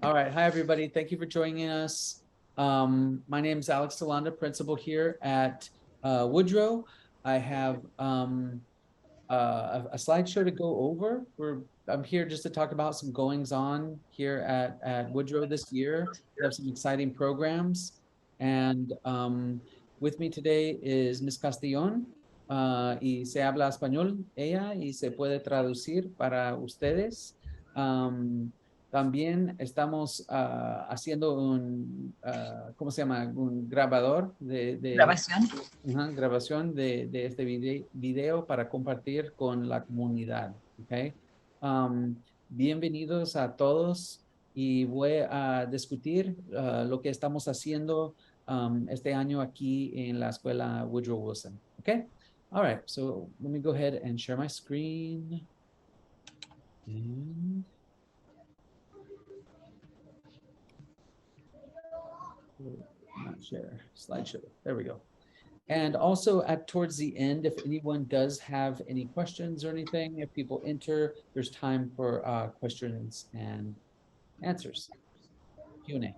All right. Hi, everybody. Thank you for joining us. My name is Alex Delanda, principal here at Woodrow. I have a slideshow to go over. I'm here just to talk about some goings on here at Woodrow this year. We have some exciting programs. And with me today is Ms. Castellón. Y se habla español ella y se puede traducir para ustedes. También estamos haciendo ¿cómo se llama? Un grabador Grabación. grabación de este video para compartir con la comunidad. ¿Okay? Bienvenidos a todos y voy a discutir lo que estamos haciendo este año aquí en la escuela Woodrow Wilson. Okay? All right, so let me go ahead and share my screen. And not share, slideshow. There we go. And also towards the end, if anyone does have any questions or anything, if people enter, there's time for questions and answers. Q&A.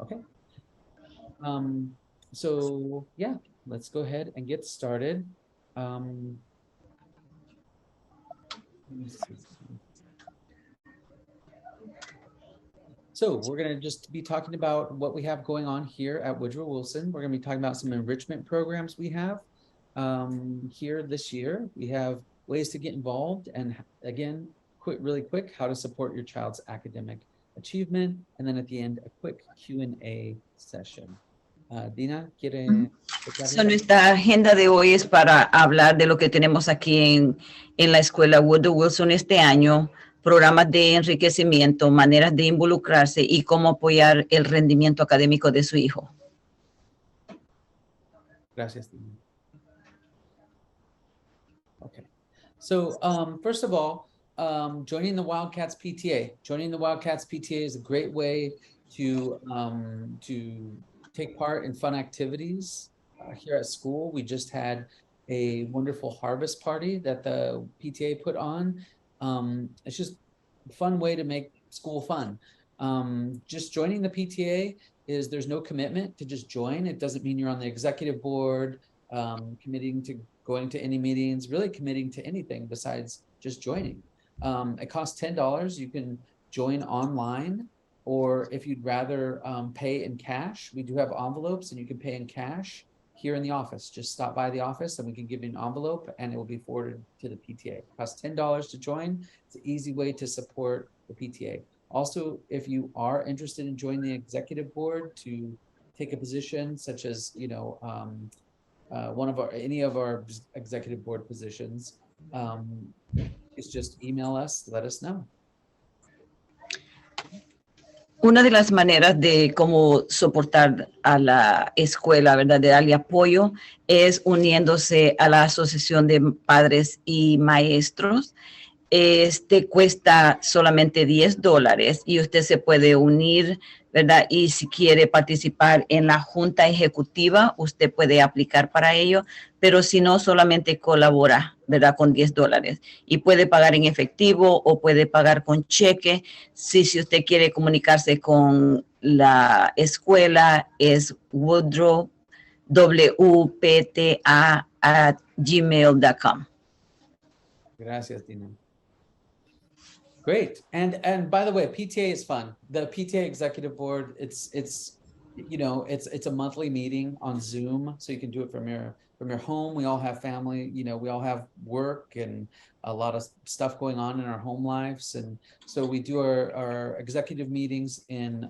Okay. So yeah, let's go ahead and get started. Let me see. So we're going to just be talking about what we have going on here at Woodrow Wilson. We're going to be talking about some enrichment programs we have here this year. We have ways to get involved and again, really quick, how to support your child's academic achievement. And then at the end, a quick Q&A session. Dina, ¿quiere? So, nuestra agenda de hoy es para hablar de lo que tenemos aquí en la escuela Woodrow Wilson este año, programas de enriquecimiento, maneras de involucrarse y cómo apoyar el rendimiento académico de su hijo. Gracias, Dina. Okay. So, first of all, joining the Wildcats PTA. Joining the Wildcats PTA is a great way to take part in fun activities here at school. We just had a wonderful harvest party that the PTA put on. It's just a fun way to make school fun. Just joining the PTA there's no commitment to just join. It doesn't mean you're on the executive board, committing to going to any meetings, really committing to anything besides just joining. It costs $10. You can join online, or if you'd rather pay in cash, we do have envelopes and you can pay in cash here in the office. Just stop by the office and we can give you an envelope and it will be forwarded to the PTA. It costs $10 to join. It's an easy way to support the PTA. Also, if you are interested in joining the executive board to take a position such as, you know, any of our executive board positions, it's just email us, let us know. Una de las maneras de cómo soportar a la escuela, ¿verdad?, de darle apoyo, es uniéndose a la Asociación de Padres y Maestros. Cuesta solamente $10 y usted se puede unir, ¿verdad? Y si quiere participar en la junta ejecutiva, usted puede aplicar para ello, pero si no, solamente colabora, ¿verdad? Con $10 y puede pagar en efectivo o puede pagar con cheque. Si usted quiere comunicarse con la escuela, es Woodrow, WPTA@gmail.com. Gracias, Tina. Great. And by the way, PTA is fun. The PTA executive board, it's you know, it's a monthly meeting on Zoom, so you can do it from your home. We all have family, you know, we all have work and a lot of stuff going on in our home lives, and so we do our executive meetings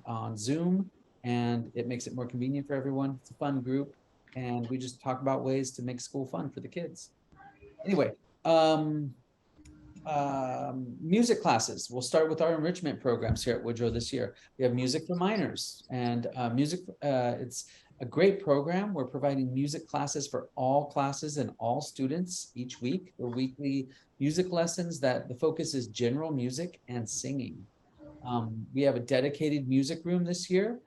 on Zoom, and it makes it more convenient for everyone. It's a fun group, and we just talk about ways to make school fun for the kids. Anyway, music classes. We'll start with our enrichment programs here at Woodrow this year. We have music for minors, and it's a great program. We're providing music classes for all classes and all students each week. They're weekly music lessons that the focus is general music and singing. We have a dedicated music room this year.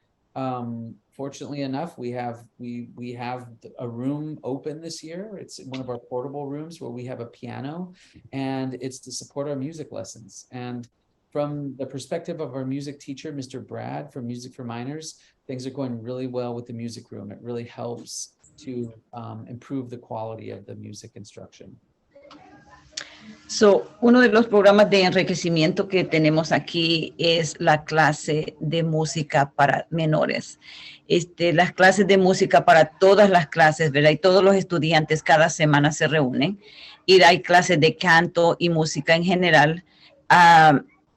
Fortunately enough, we have a room open this year. It's one of our portable rooms where we have a piano, and it's to support our music lessons. And from the perspective of our music teacher, Mr. Brad from Music for Minors, things are going really well with the music room. It really helps to improve the quality of the music instruction. So, uno de los programas de enriquecimiento que tenemos aquí es la clase de música para menores. Las clases de música para todas las clases, ¿verdad? Y todos los estudiantes cada semana se reúnen y hay clases de canto y música en general.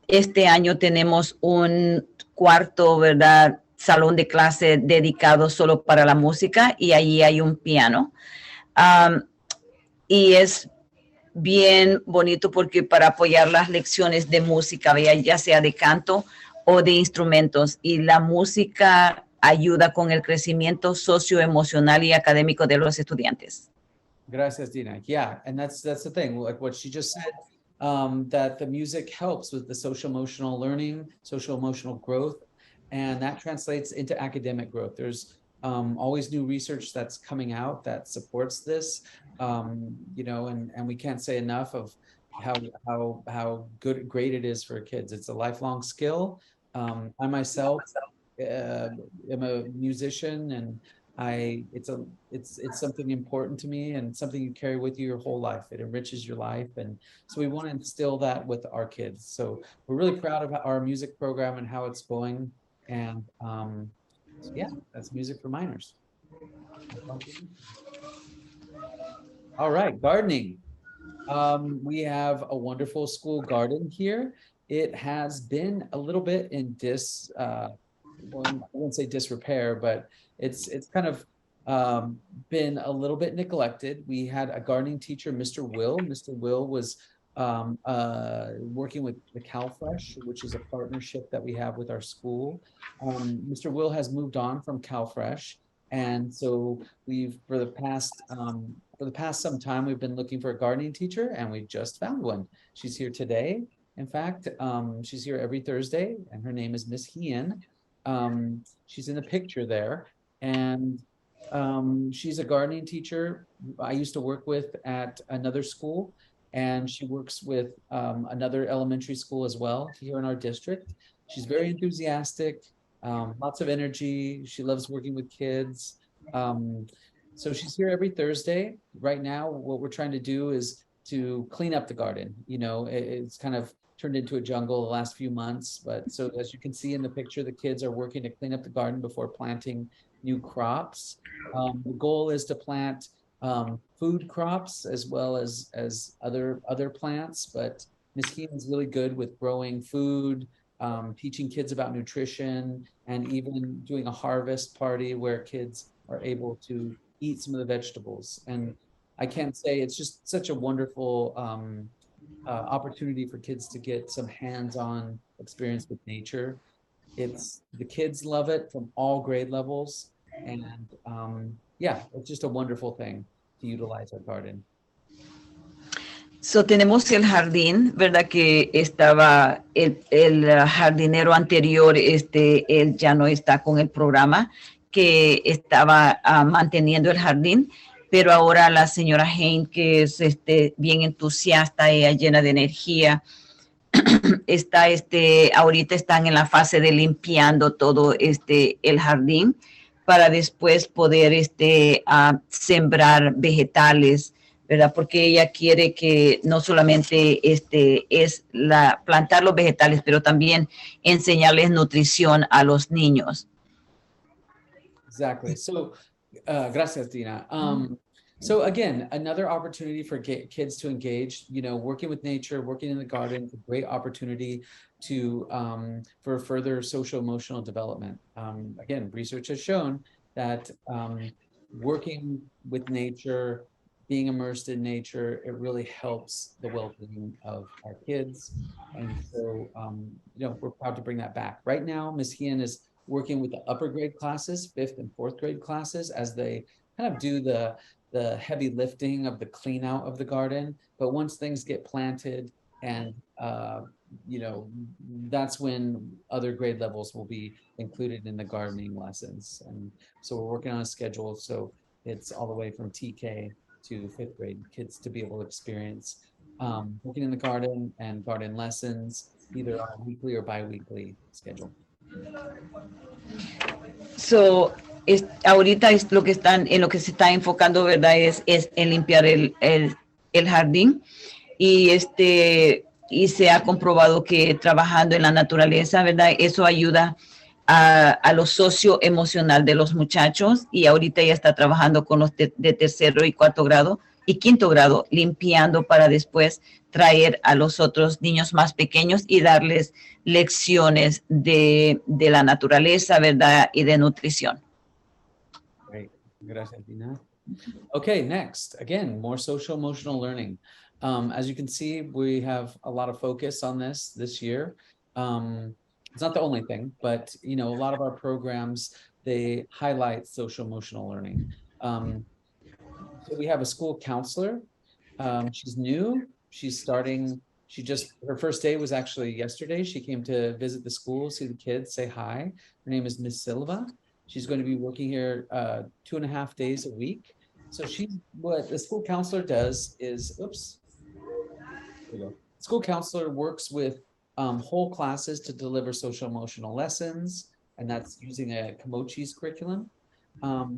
Este año tenemos un cuarto, ¿verdad? Salón de clase dedicado solo para la música y allí hay un piano. Y es bien bonito porque para apoyar las lecciones de música, ya sea de canto o de instrumentos, y la música ayuda con el crecimiento socioemocional y académico de los estudiantes. Gracias, Dina. Yeah, and that's the thing, like what she just said, that the music helps with the social emotional learning, social emotional growth, and that translates into academic growth. There's always new research that's coming out that supports this, you know, and we can't say enough of how great it is for kids. It's a lifelong skill. I myself am a musician, and it's something important to me and something you carry with you your whole life. It enriches your life, and so we want to instill that with our kids. So we're really proud of our music program and how it's going, and so yeah, that's Music for Minors. All right, gardening. We have a wonderful school garden here. It has been a little bit in I wouldn't say disrepair, but it's kind of been a little bit neglected. We had a gardening teacher, Mr. Will. Mr. Will was working with the CalFresh, which is a partnership that we have with our school. Mr. Will has moved on from CalFresh, and so we've for the past some time we've been looking for a gardening teacher, and we just found one. She's here today. In fact, she's here every Thursday, and her name is Miss Hean. She's in the picture there, and she's a gardening teacher I used to work with at another school, and she works with another elementary school as well here in our district. She's very enthusiastic, lots of energy. She loves working with kids. So she's here every Thursday. Right now, what we're trying to do is to clean up the garden. You know, it's kind of turned into a jungle the last few months, but so as you can see in the picture, the kids are working to clean up the garden before planting new crops. The goal is to plant food crops as well as other plants, but Ms. Hean is really good with growing food, teaching kids about nutrition, and even doing a harvest party where kids are able to eat some of the vegetables. And I can't say, it's just such a wonderful opportunity for kids to get some hands-on experience with nature. The kids love it from all grade levels, and yeah, it's just a wonderful thing to utilize our garden. So, tenemos el jardín, ¿verdad? Que estaba el jardinero anterior, él ya no está con el programa, que estaba manteniendo el jardín, pero ahora la señora Hein, que es bien entusiasta, ella llena de energía, ahorita están en la fase de limpiando todo el jardín para después poder sembrar vegetales, ¿verdad? Porque ella quiere que no solamente plantar los vegetales, pero también enseñarles nutrición a los niños. Exactly. So, gracias, Dina. So again, another opportunity for kids to engage, you know, working with nature, working in the garden, a great opportunity to for further social emotional development. Again, research has shown that working with nature, being immersed in nature, it really helps the well-being of our kids. And so, you know, we're proud to bring that back. Right now, Ms. Hean is working with the upper grade classes, 5th and 4th grade classes, as they kind of do the heavy lifting of the clean out of the garden. But once things get planted, and you know, that's when other grade levels will be included in the gardening lessons. And so we're working on a schedule, so it's all the way from TK to 5th grade kids to be able to experience working in the garden and garden lessons, either on a weekly or bi-weekly schedule. So, ahorita es lo que están, en lo que se está enfocando, ¿verdad? Es en limpiar el jardín y y se ha comprobado que trabajando en la naturaleza, ¿verdad? Eso ayuda a lo socioemocional de los muchachos y ahorita ella está trabajando con los de tercero y cuarto grado y quinto grado, limpiando para después traer a los otros niños más pequeños y darles lecciones de la naturaleza, ¿verdad? Y de nutrición. Great. Gracias, Dina. Okay, next, again, more social emotional learning. As you can see, we have a lot of focus on this year. It's not the only thing, but a lot of our programs, they highlight social emotional learning. So we have a school counselor. She's new. She's starting. Her first day was actually yesterday. She came to visit the school, see the kids, say hi. Her name is Miss Silva. She's going to be working here 2.5 days a week. So what the school counselor does is, school counselor works with whole classes to deliver social emotional lessons, and that's using a Komochi's curriculum.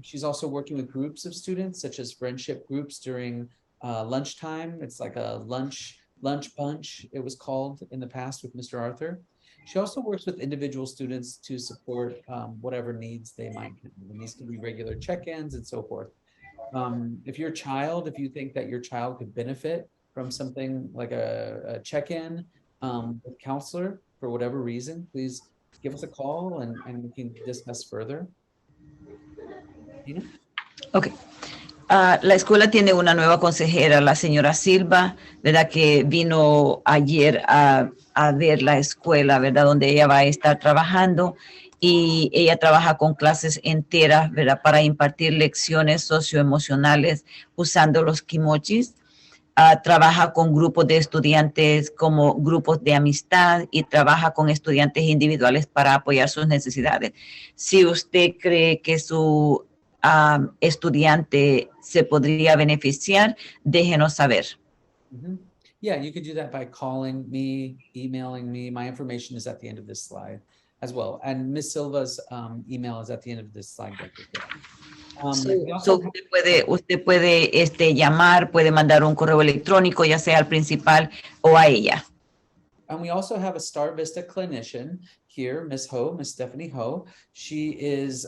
She's also working with groups of students, such as friendship groups during lunchtime. It's like a lunch bunch, it was called in the past with Mr. Arthur. She also works with individual students to support whatever needs they might have. These can be regular check-ins and so forth. If you think that your child could benefit from something like a check-in with counselor for whatever reason, please give us a call and we can discuss further. Dina? Ok. La escuela tiene una nueva consejera, la señora Silva, ¿verdad? Que vino ayer a ver la escuela, ¿verdad? Donde ella va a estar trabajando y ella trabaja con clases enteras, ¿verdad? Para impartir lecciones socioemocionales usando los kimochis. Trabaja con grupos de estudiantes como grupos de amistad y trabaja con estudiantes individuales para apoyar sus necesidades. Si usted cree que su estudiante se podría beneficiar, déjenos saber. Yeah, you could do that by calling me, emailing me. My information is at the end of this slide as well. And Ms. Silva's email is at the end of this slide deck as well. Usted puede llamar, puede mandar un correo electrónico, ya sea al principal o a ella. And we also have a Star Vista clinician here, Miss Stephanie Ho. She is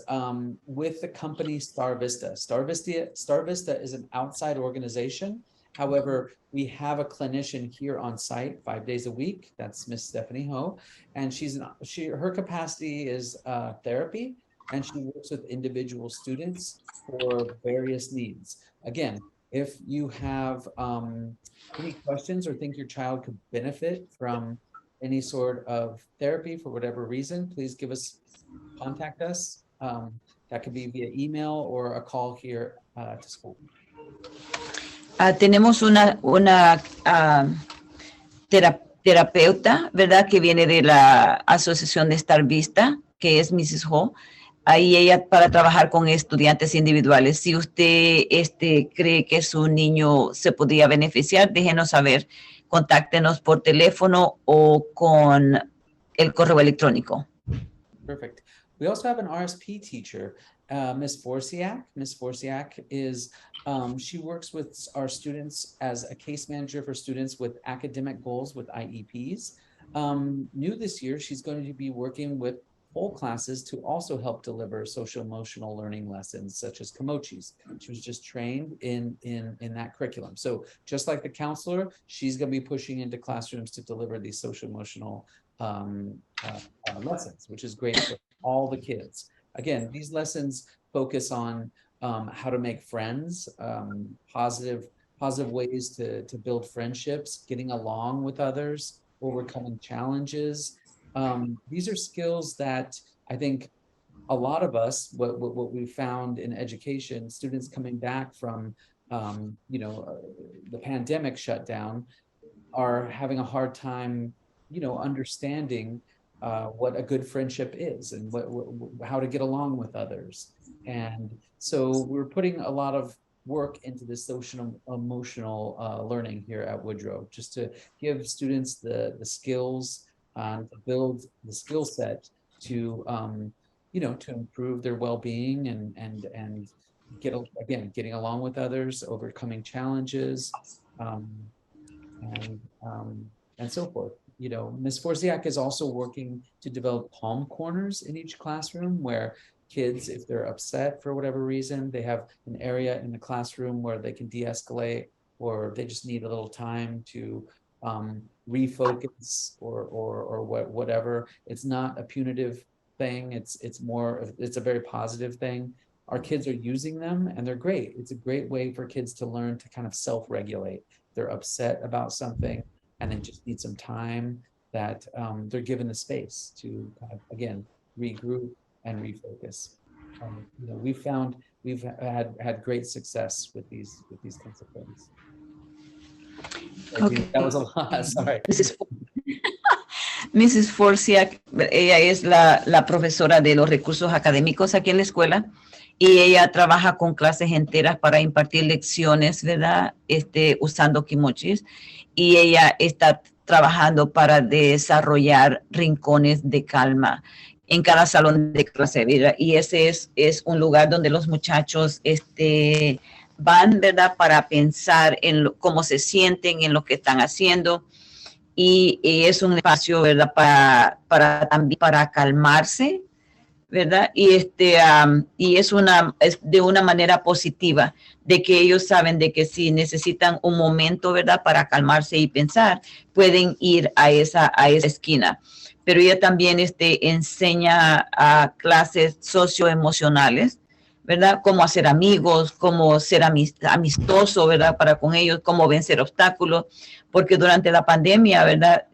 with the company Star Vista. Star Vista is an outside organization. However, we have a clinician here on site 5 days a week. That's Miss Stephanie Ho, and her capacity is therapy, and she works with individual students for various needs. Again, if you have any questions or think your child could benefit from any sort of therapy for whatever reason, please contact us. That could be via email or a call here to school. Tenemos una terapeuta, ¿verdad? Que viene de la Asociación de Star Vista, que es Mrs. Ho. Ahí ella para trabajar con estudiantes individuales. Si usted cree que su niño se podría beneficiar, déjenos saber. Contáctenos por teléfono o con el correo electrónico. Perfect. We also have an RSP teacher, Ms. Forsiak. Ms. Forsiak is, she works with our students as a case manager for students with academic goals with IEPs. New this year, she's going to be working with whole classes to also help deliver social emotional learning lessons such as Komochi's. She was just trained in that curriculum. So just like the counselor, she's going to be pushing into classrooms to deliver these social emotional lessons, which is great for all the kids. Again, these lessons focus on how to make friends, positive ways to build friendships, getting along with others, overcoming challenges. These are skills that I think a lot of us, what we found in education, students coming back from, the pandemic shutdown, are having a hard time, understanding what a good friendship is and how to get along with others. And so we're putting a lot of work into this social emotional learning here at Woodrow, just to give students the skills to build the skill set to, to improve their well-being and getting along with others, overcoming challenges, um, and and so forth. Ms. Forziak is also working to develop calm corners in each classroom where kids, if they're upset for whatever reason, they have an area in the classroom where they can de-escalate, or they just need a little time to refocus or whatever. It's not a punitive thing. It's a very positive thing. Our kids are using them and they're great. It's a great way for kids to learn to kind of self-regulate. They're upset about something and then just need some time, that they're given the space to kind of, again, regroup and refocus. We've had great success with these kinds of things. Okay. That was a lot. Sorry. Mrs. Forziak, ella es la profesora de los recursos académicos aquí en la escuela, y ella trabaja con clases enteras para impartir lecciones, ¿verdad? Usando kimochis, y ella está trabajando para desarrollar rincones de calma en cada salón de clase, ¿verdad? Y ese es un lugar donde los muchachos van, ¿verdad? Para pensar en cómo se sienten, en lo que están haciendo. Y es un espacio, ¿verdad? También para calmarse, ¿verdad? Y es de una manera positiva, de que ellos saben de que si necesitan un momento, ¿verdad? Para calmarse y pensar, pueden ir a esa esquina. Pero ella también enseña a clases socioemocionales, ¿verdad? Cómo hacer amigos, cómo ser amistoso, ¿verdad? Para con ellos, cómo vencer obstáculos, porque durante la pandemia, ¿verdad?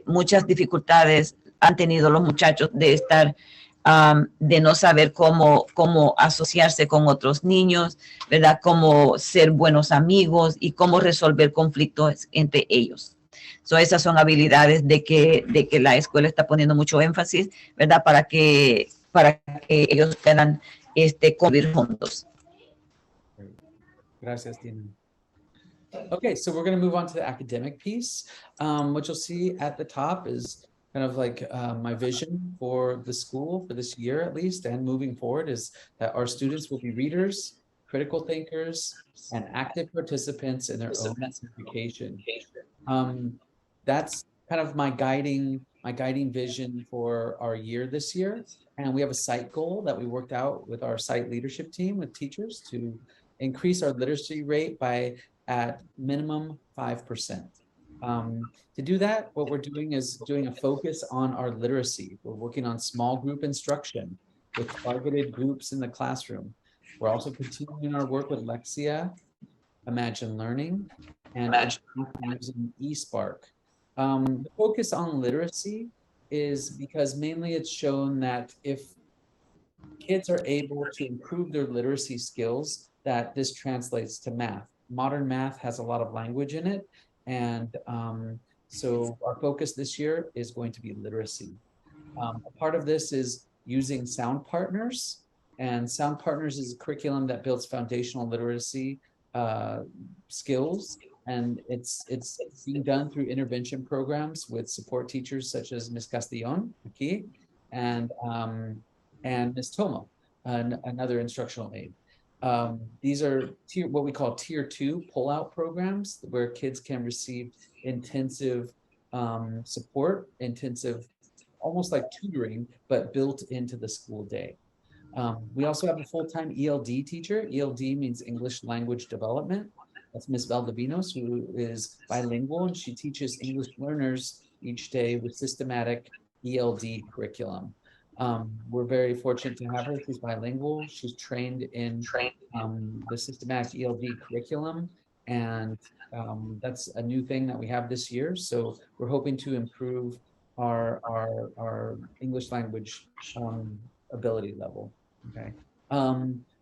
Muchas dificultades han tenido los muchachos de estar, de no saber cómo asociarse con otros niños, ¿verdad? Cómo ser buenos amigos y cómo resolver conflictos entre ellos. Esas son habilidades de que la escuela está poniendo mucho énfasis, ¿verdad? Para que ellos puedan convivir juntos. Gracias, Tina. Okay, so we're going to move on to the academic piece. What you'll see at the top is kind of like my vision for the school for this year, at least, and moving forward, is that our students will be readers, critical thinkers, and active participants in their own education. That's kind of my guiding vision for our year this year. And we have a site goal that we worked out with our site leadership team with teachers to increase our literacy rate by at minimum 5%. To do that, what we're doing is doing a focus on our literacy. We're working on small group instruction with targeted groups in the classroom. We're also continuing our work with Lexia, Imagine Learning, and using eSpark. The focus on literacy is because mainly it's shown that if kids are able to improve their literacy skills, that this translates to math. Modern math has a lot of language in it. And so our focus this year is going to be literacy. A part of this is using Sound Partners. And Sound Partners is a curriculum that builds foundational literacy skills. And it's being done through intervention programs with support teachers such as Ms. Castillon aquí, and Ms. Tomo, another instructional aide. These are what we call tier 2 pull-out programs, where kids can receive intensive support, almost like tutoring, but built into the school day. We also have a full-time ELD teacher. ELD means English Language Development. That's Ms. Valdivinos, who is bilingual, and she teaches English learners each day with systematic ELD curriculum. We're very fortunate to have her. She's bilingual. She's trained in the systematic ELD curriculum, and that's a new thing that we have this year. So we're hoping to improve our English language ability level. Okay.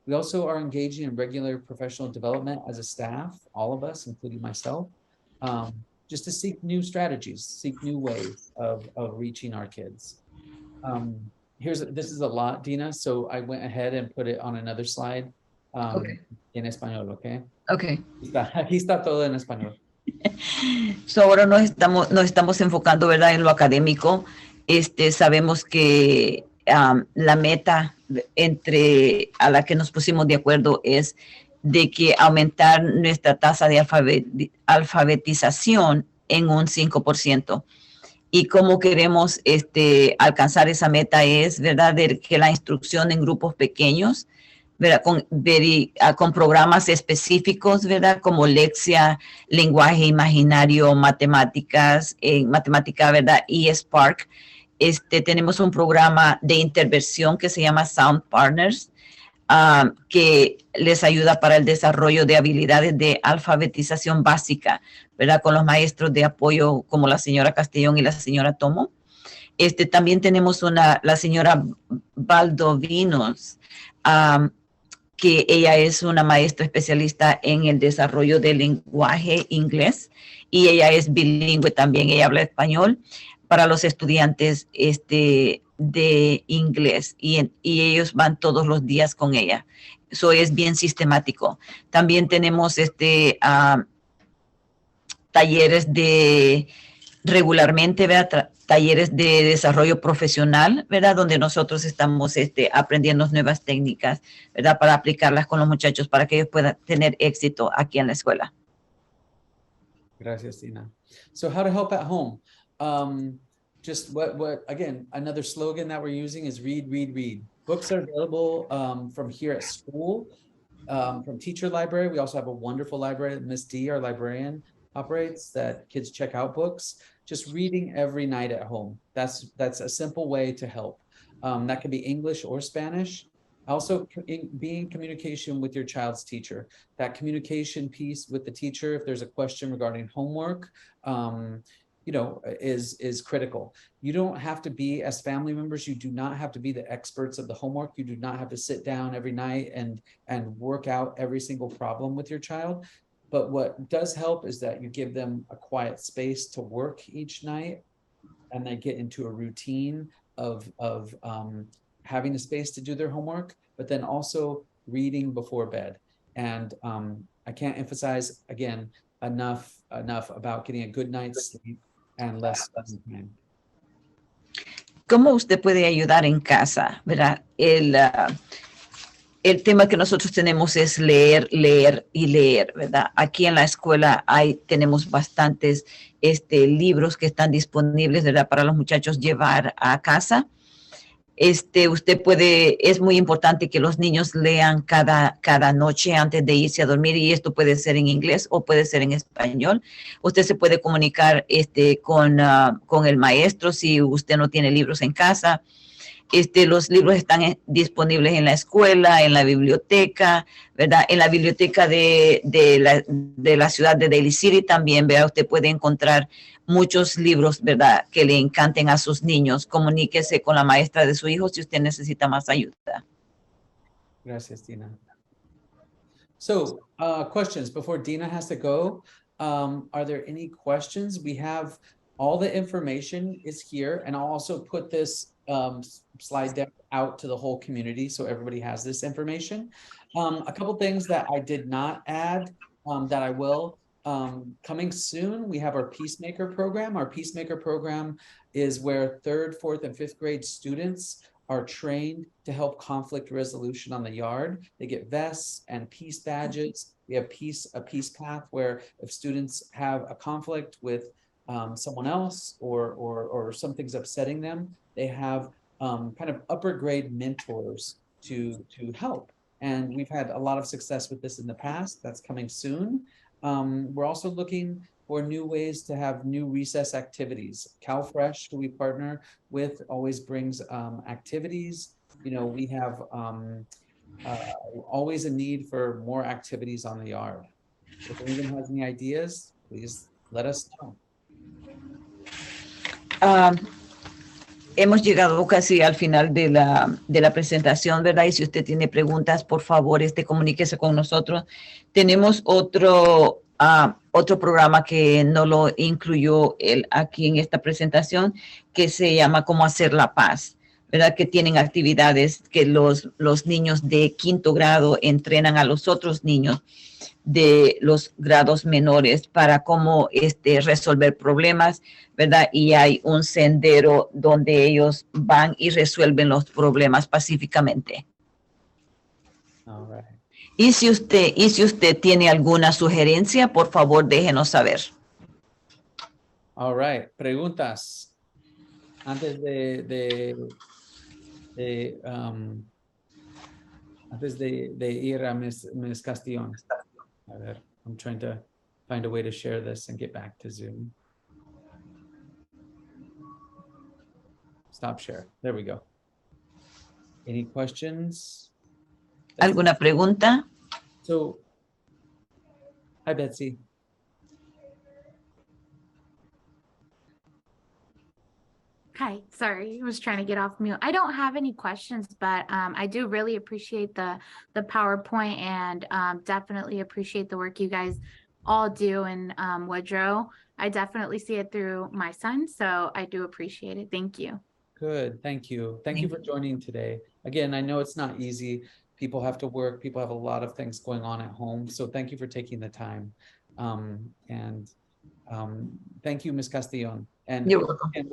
We also are engaging in regular professional development as a staff, all of us, including myself, just to seek new strategies, seek new ways of reaching our kids. This is a lot, Dina, so I went ahead and put it on another slide. Okay. En español, okay? Okay. Aquí está todo en español. So, ahora nos estamos enfocando, ¿verdad?, en lo académico. Sabemos que la meta a la que nos pusimos de acuerdo es de que aumentar nuestra tasa de alfabetización en un 5%. Y cómo queremos alcanzar esa meta es, ¿verdad?, de que la instrucción en grupos pequeños, ¿verdad?, con programas específicos, ¿verdad?, como Lexia, lenguaje imaginario, matemáticas, matemática, ¿verdad?, y Spark. Tenemos un programa de intervención que se llama Sound Partners, que les ayuda para el desarrollo de habilidades de alfabetización básica, ¿verdad?, con los maestros de apoyo como la señora Castellón y la señora Tomo. También tenemos la señora Valdovinos, que ella es una maestra especialista en el desarrollo del lenguaje inglés y ella es bilingüe también, ella habla español para los estudiantes de inglés y ellos van todos los días con ella. Eso es bien sistemático. También tenemos talleres regularmente, ¿verdad?, talleres de desarrollo profesional, ¿verdad?, donde nosotros estamos aprendiendo nuevas técnicas, ¿verdad?, para aplicarlas con los muchachos para que ellos puedan tener éxito aquí en la escuela. Gracias, Tina. So how to help at home. Just again, another slogan that we're using is read, read, read. Books are available from here at school, from Teacher Library. We also have a wonderful library. Miss D, our librarian, operates that kids check out books. Just reading every night at home. That's a simple way to help. That can be English or Spanish. Also, be in communication with your child's teacher. That communication piece with the teacher, if there's a question regarding homework, is critical. You don't have to be, as family members, you do not have to be the experts of the homework. You do not have to sit down every night and work out every single problem with your child. But what does help is that you give them a quiet space to work each night, and they get into a routine of having a space to do their homework, but then also reading before bed. And I can't emphasize again enough about getting a good night's sleep and less study time. ¿Cómo usted puede ayudar en casa, verdad? El tema que nosotros tenemos es leer, leer y leer, ¿verdad? Aquí en la escuela tenemos bastantes libros que están disponibles, ¿verdad?, para los muchachos llevar a casa. Es muy importante que los niños lean cada noche antes de irse a dormir, y esto puede ser en inglés o puede ser en español. Usted se puede comunicar con el maestro si usted no tiene libros en casa. Los libros están disponibles en la escuela, en la biblioteca, ¿verdad? En la biblioteca de la ciudad de Daly City también, ¿verdad? Usted puede encontrar muchos libros, ¿verdad?, que le encanten a sus niños. Comuníquese con la maestra de su hijo si usted necesita más ayuda. Gracias, Dina. So, questions before Dina has to go. Are there any questions? We have all the information is here, and I'll also put this slide deck out to the whole community so everybody has this information. A couple things that I did not add that I will. Coming soon, we have our Peacemaker program. Our Peacemaker program is where 3rd, 4th, and 5th grade students are trained to help conflict resolution on the yard. They get vests and peace badges. We have a peace path where if students have a conflict with someone else or something's upsetting them, they have kind of upper grade mentors to help. And we've had a lot of success with this in the past. That's coming soon. We're also looking for new ways to have new recess activities. CalFresh, who we partner with, always brings activities. You know, we have always a need for more activities on the yard. If anyone has any ideas, please let us know. Hemos llegado casi al final de la presentación, ¿verdad? Y si usted tiene preguntas, por favor, comuníquese con nosotros. Tenemos otro programa que no lo incluyó aquí en esta presentación, que se llama Cómo hacer la paz, ¿verdad? Que tienen actividades que los niños de quinto grado entrenan a los otros niños de los grados menores para cómo resolver problemas, ¿verdad? Y hay un sendero donde ellos van y resuelven los problemas pacíficamente. All right. Y si usted tiene alguna sugerencia, por favor, déjenos saber. All right. Preguntas. Antes de ir a Ms. Castillon. A ver, I'm trying to find a way to share this and get back to Zoom. Stop share. There we go. Any questions? ¿Alguna pregunta? So, hi, Betsy. Hi, sorry, I was trying to get off mute. I don't have any questions, but I do really appreciate the PowerPoint and definitely appreciate the work you guys all do in Woodrow. I definitely see it through my son, so I do appreciate it. Thank you. Good, thank you. Thank you for joining today. Again, I know it's not easy. People have to work. People have a lot of things going on at home. So thank you for taking the time. Thank you, Ms. Castillon. And You're welcome.